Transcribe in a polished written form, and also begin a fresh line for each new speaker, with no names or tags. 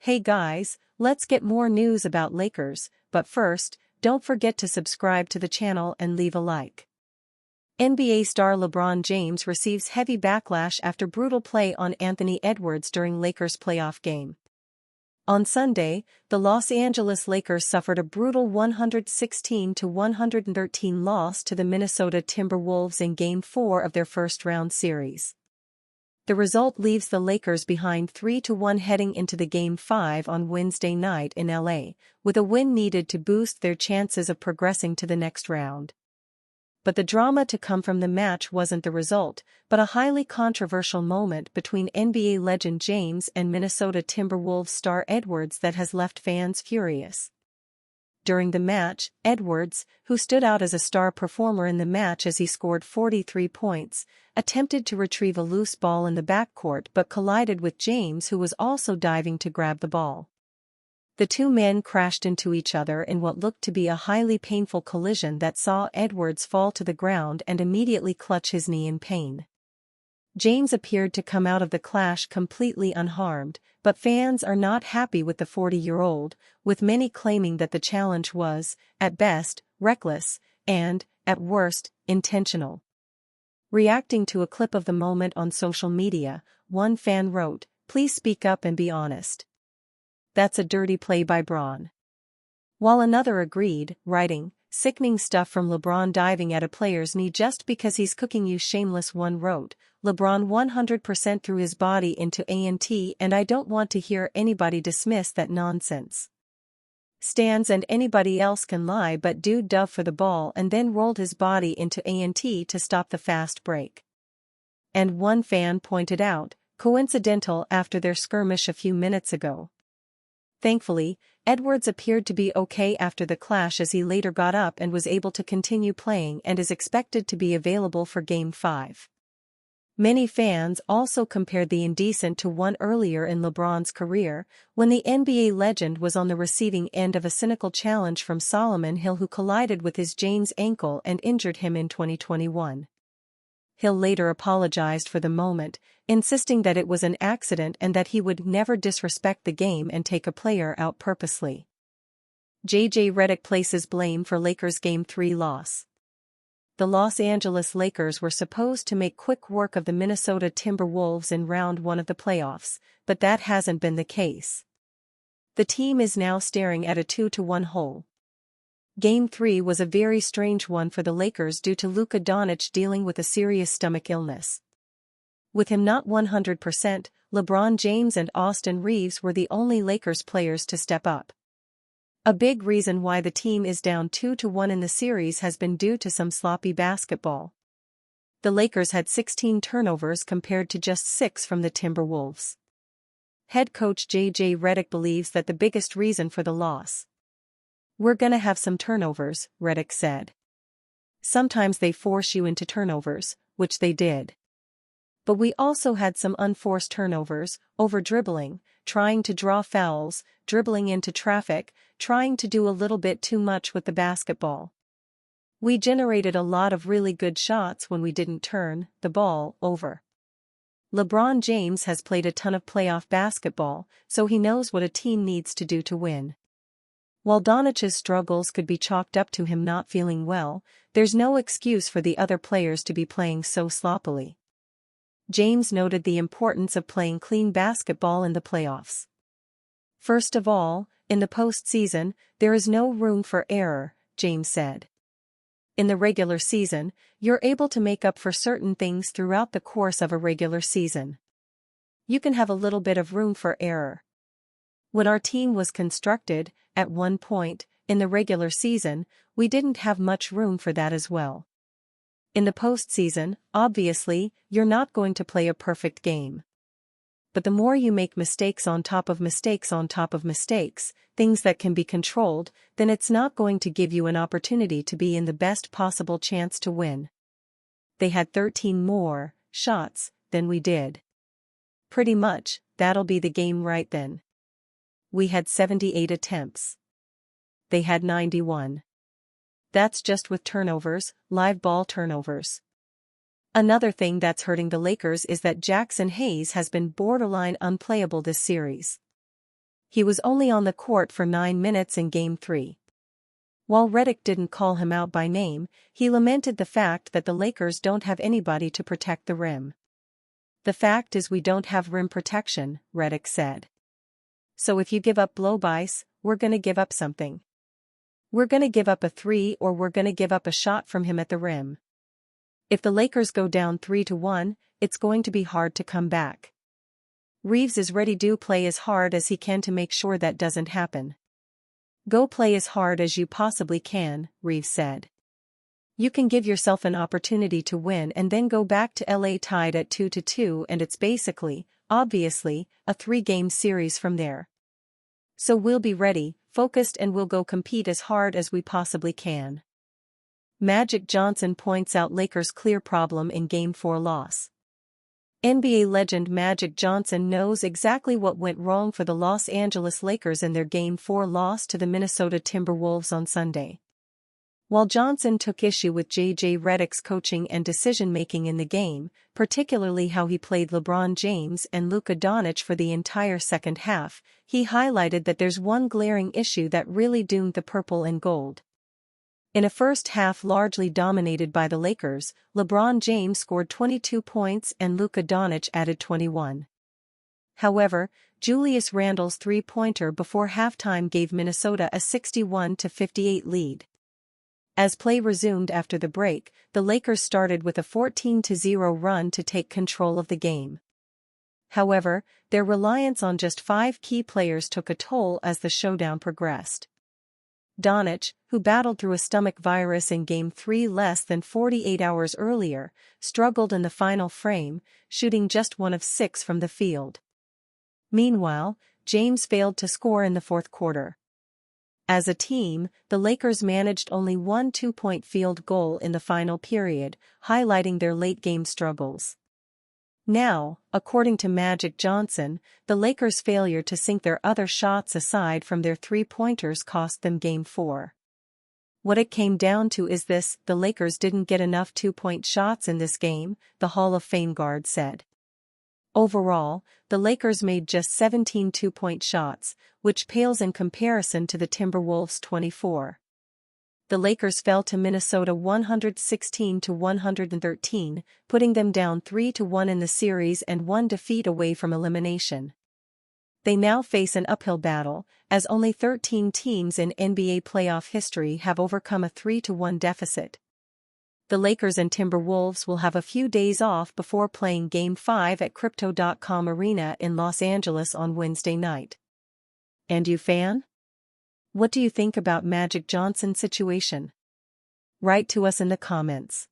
Hey guys, let's get more news about Lakers, but first, don't forget to subscribe to the channel and leave a like. NBA star LeBron James receives heavy backlash after brutal play on Anthony Edwards during Lakers playoff game. On Sunday, the Los Angeles Lakers suffered a brutal 116-113 loss to the Minnesota Timberwolves in Game 4 of their first-round series. The result leaves the Lakers behind 3-1 heading into the Game 5 on Wednesday night in LA, with a win needed to boost their chances of progressing to the next round. But the drama to come from the match wasn't the result, but a highly controversial moment between NBA legend James and Minnesota Timberwolves star Edwards that has left fans furious. During the match, Edwards, who stood out as a star performer in the match as he scored 43 points, attempted to retrieve a loose ball in the backcourt but collided with James, who was also diving to grab the ball. The two men crashed into each other in what looked to be a highly painful collision that saw Edwards fall to the ground and immediately clutch his knee in pain. James appeared to come out of the clash completely unharmed, but fans are not happy with the 40-year-old, with many claiming that the challenge was, at best, reckless, and, at worst, intentional. Reacting to a clip of the moment on social media, one fan wrote, "Please speak up and be honest. That's a dirty play by Bron." While another agreed, writing, "Sickening stuff from LeBron diving at a player's knee just because he's cooking you shameless." One wrote, "LeBron 100% threw his body into A&T and I don't want to hear anybody dismiss that nonsense. Stans and anybody else can lie, but dude dove for the ball and then rolled his body into A&T to stop the fast break." And one fan pointed out, "Coincidental after their skirmish a few minutes ago." Thankfully, Edwards appeared to be okay after the clash as he later got up and was able to continue playing and is expected to be available for Game 5. Many fans also compared the indecent to one earlier in LeBron's career, when the NBA legend was on the receiving end of a cynical challenge from Solomon Hill, who collided with his James ankle and injured him in 2021. Hill later apologized for the moment, insisting that it was an accident and that he would never disrespect the game and take a player out purposely. J.J. Redick places blame for Lakers' Game 3 loss. The Los Angeles Lakers were supposed to make quick work of the Minnesota Timberwolves in Round 1 of the playoffs, but that hasn't been the case. The team is now staring at a 2-1 hole. Game 3 was a very strange one for the Lakers due to Luka Doncic dealing with a serious stomach illness. With him not 100%, LeBron James and Austin Reeves were the only Lakers players to step up. A big reason why the team is down 2-1 in the series has been due to some sloppy basketball. The Lakers had 16 turnovers compared to just 6 from the Timberwolves. Head coach J.J. Redick believes that the biggest reason for the loss. "We're gonna have some turnovers," Redick said. "Sometimes they force you into turnovers, which they did. But we also had some unforced turnovers, over-dribbling, trying to draw fouls, dribbling into traffic, trying to do a little bit too much with the basketball. We generated a lot of really good shots when we didn't turn the ball over." LeBron James has played a ton of playoff basketball, so he knows what a team needs to do to win. While Doncic's struggles could be chalked up to him not feeling well, there's no excuse for the other players to be playing so sloppily. James noted the importance of playing clean basketball in the playoffs. "First of all, in the postseason, there is no room for error," James said. "In the regular season, you're able to make up for certain things throughout the course of a regular season. You can have a little bit of room for error. When our team was constructed, at one point, in the regular season, we didn't have much room for that as well. In the postseason, obviously, you're not going to play a perfect game. But the more you make mistakes on top of mistakes on top of mistakes, things that can be controlled, then it's not going to give you an opportunity to be in the best possible chance to win. They had 13 more shots than we did. Pretty much, that'll be the game right then. We had 78 attempts. They had 91. That's just with turnovers, live ball turnovers. Another thing that's hurting the Lakers is that Jackson Hayes has been borderline unplayable this series. He was only on the court for 9 minutes in Game 3. While Redick didn't call him out by name, he lamented the fact that the Lakers don't have anybody to protect the rim. "The fact is we don't have rim protection," Redick said. "So if you give up blow-bys, we're gonna give up something. We're gonna give up a three or we're gonna give up a shot from him at the rim. If the Lakers go down 3-1, it's going to be hard to come back. Reeves is ready to play as hard as he can to make sure that doesn't happen." "Go play as hard as you possibly can," Reeves said. "You can give yourself an opportunity to win and then go back to LA tied at 2-2 and it's basically, obviously, a 3-game series from there. So we'll be ready, focused and we'll go compete as hard as we possibly can." Magic Johnson points out Lakers' clear problem in Game 4 loss. NBA legend Magic Johnson knows exactly what went wrong for the Los Angeles Lakers in their Game 4 loss to the Minnesota Timberwolves on Sunday. While Johnson took issue with J.J. Redick's coaching and decision-making in the game, particularly how he played LeBron James and Luka Doncic for the entire second half, he highlighted that there's one glaring issue that really doomed the purple and gold. In a first half largely dominated by the Lakers, LeBron James scored 22 points and Luka Doncic added 21. However, Julius Randle's three-pointer before halftime gave Minnesota a 61-58 lead. As play resumed after the break, the Lakers started with a 14-0 run to take control of the game. However, their reliance on just 5 key players took a toll as the showdown progressed. Doncic, who battled through a stomach virus in Game 3 less than 48 hours earlier, struggled in the final frame, shooting just 1 of 6 from the field. Meanwhile, James failed to score in the fourth quarter. As a team, the Lakers managed only one 2-point field goal in the final period, highlighting their late-game struggles. Now, according to Magic Johnson, the Lakers' failure to sink their other shots aside from their three-pointers cost them Game 4. "What it came down to is this: the Lakers didn't get enough 2-point shots in this game," the Hall of Fame guard said. Overall, the Lakers made just 17 2-point shots, which pales in comparison to the Timberwolves' 24. The Lakers fell to Minnesota 116-113, putting them down 3-1 in the series and one defeat away from elimination. They now face an uphill battle, as only 13 teams in NBA playoff history have overcome a 3-1 deficit. The Lakers and Timberwolves will have a few days off before playing Game 5 at Crypto.com Arena in Los Angeles on Wednesday night. And you fan? What do you think about Magic Johnson's situation? Write to us in the comments.